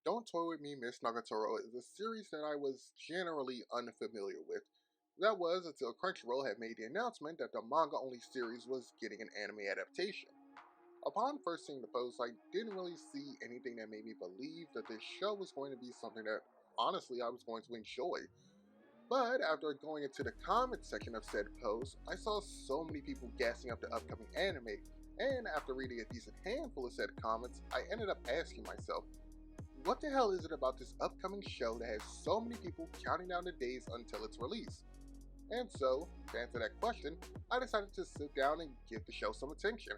Don't Toy With Me, Miss Nagatoro is a series that I was generally unfamiliar with. That was until Crunchyroll had made the announcement that the manga-only series was getting an anime adaptation. Upon first seeing the post, I didn't really see anything that made me believe that this show was going to be something that, honestly, I was going to enjoy. But after going into the comment section of said post, I saw so many people gassing up the upcoming anime, and after reading a decent handful of said comments, I ended up asking myself, what the hell is it about this upcoming show that has so many people counting down the days until its release? And so, to answer that question, I decided to sit down and give the show some attention.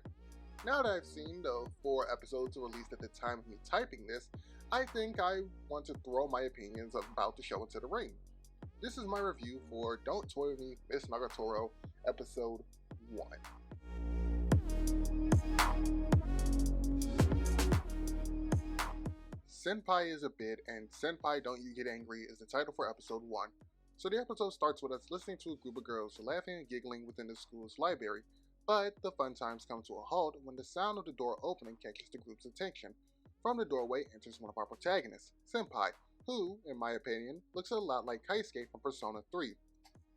Now that I've seen the 4 episodes released at the time of me typing this, I think I want to throw my opinions about the show into the ring. This is my review for Don't Toy With Me, Miss Nagatoro, Episode 1. Senpai is a bit, and Senpai Don't You Get Angry is the title for episode 1. So the episode starts with us listening to a group of girls laughing and giggling within the school's library, but the fun times come to a halt when the sound of the door opening catches the group's attention. From the doorway enters one of our protagonists, Senpai, who, in my opinion, looks a lot like Kaisuke from Persona 3.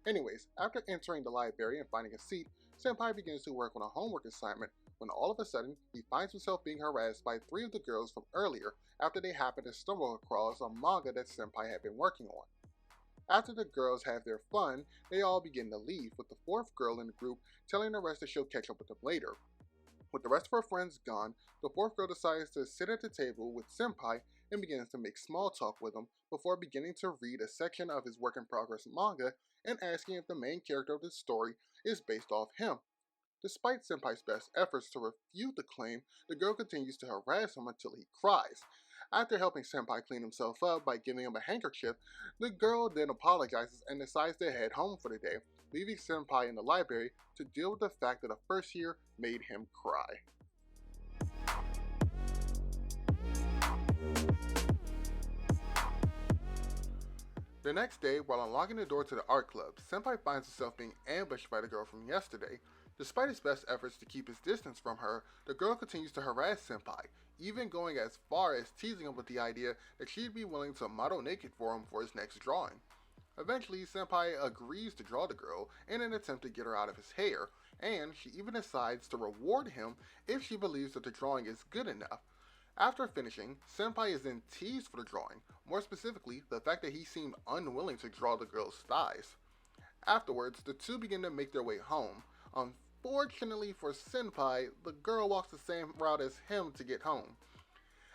Anyways, after entering the library and finding a seat, Senpai begins to work on a homework assignment when all of a sudden he finds himself being harassed by 3 of the girls from earlier after they happen to stumble across a manga that Senpai had been working on. After the girls have their fun, they all begin to leave, with the 4th girl in the group telling the rest that she'll catch up with them later. With the rest of her friends gone, the 4th girl decides to sit at the table with Senpai and begins to make small talk with him before beginning to read a section of his work-in-progress manga and asking if the main character of the story is based off him. Despite Senpai's best efforts to refute the claim, the girl continues to harass him until he cries. After helping Senpai clean himself up by giving him a handkerchief, the girl then apologizes and decides to head home for the day, leaving Senpai in the library to deal with the fact that the first year made him cry. The next day, while unlocking the door to the art club, Senpai finds himself being ambushed by the girl from yesterday. Despite his best efforts to keep his distance from her, the girl continues to harass Senpai, even going as far as teasing him with the idea that she'd be willing to model naked for him for his next drawing. Eventually, Senpai agrees to draw the girl in an attempt to get her out of his hair, and she even decides to reward him if she believes that the drawing is good enough. After finishing, Senpai is then teased for the drawing, more specifically, the fact that he seemed unwilling to draw the girl's thighs. Afterwards, the two begin to make their way home. Unfortunately for Senpai, the girl walks the same route as him to get home.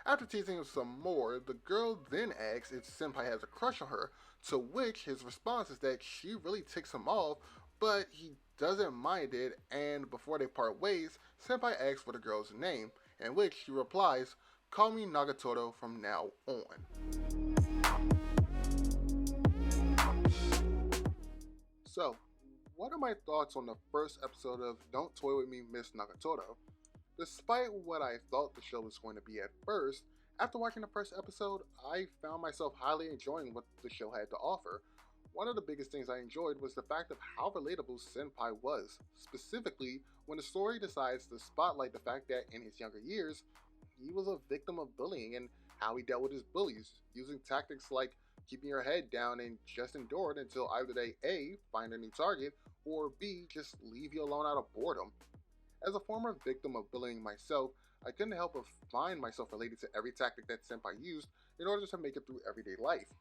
After teasing him some more, the girl then asks if Senpai has a crush on her, to which his response is that she really ticks him off, but he doesn't mind it, and before they part ways, Senpai asks for the girl's name, in which she replies, "Call me Nagatoro from now on." So, what are my thoughts on the first episode of Don't Toy With Me, Miss Nagatoro? Despite what I thought the show was going to be at first, after watching the first episode, I found myself highly enjoying what the show had to offer. One of the biggest things I enjoyed was the fact of how relatable Senpai was, specifically when the story decides to spotlight the fact that in his younger years, he was a victim of bullying and how he dealt with his bullies, using tactics like keeping your head down and just endured until either they A, find a new target, or B, just leave you alone out of boredom. As a former victim of bullying myself, I couldn't help but find myself related to every tactic that Senpai used in order to make it through everyday life.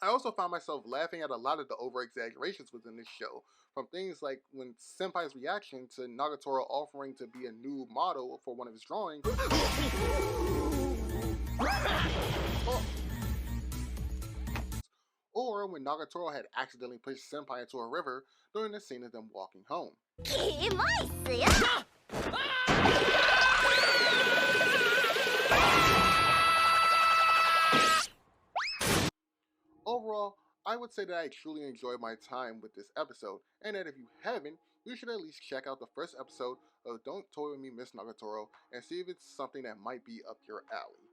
I also found myself laughing at a lot of the over-exaggerations within this show, from things like when Senpai's reaction to Nagatoro offering to be a new model for one of his drawings, or when Nagatoro had accidentally pushed Senpai into a river during the scene of them walking home. Overall, I would say that I truly enjoyed my time with this episode, and that if you haven't, you should at least check out the first episode of Don't Toy With Me, Miss Nagatoro, and see if it's something that might be up your alley.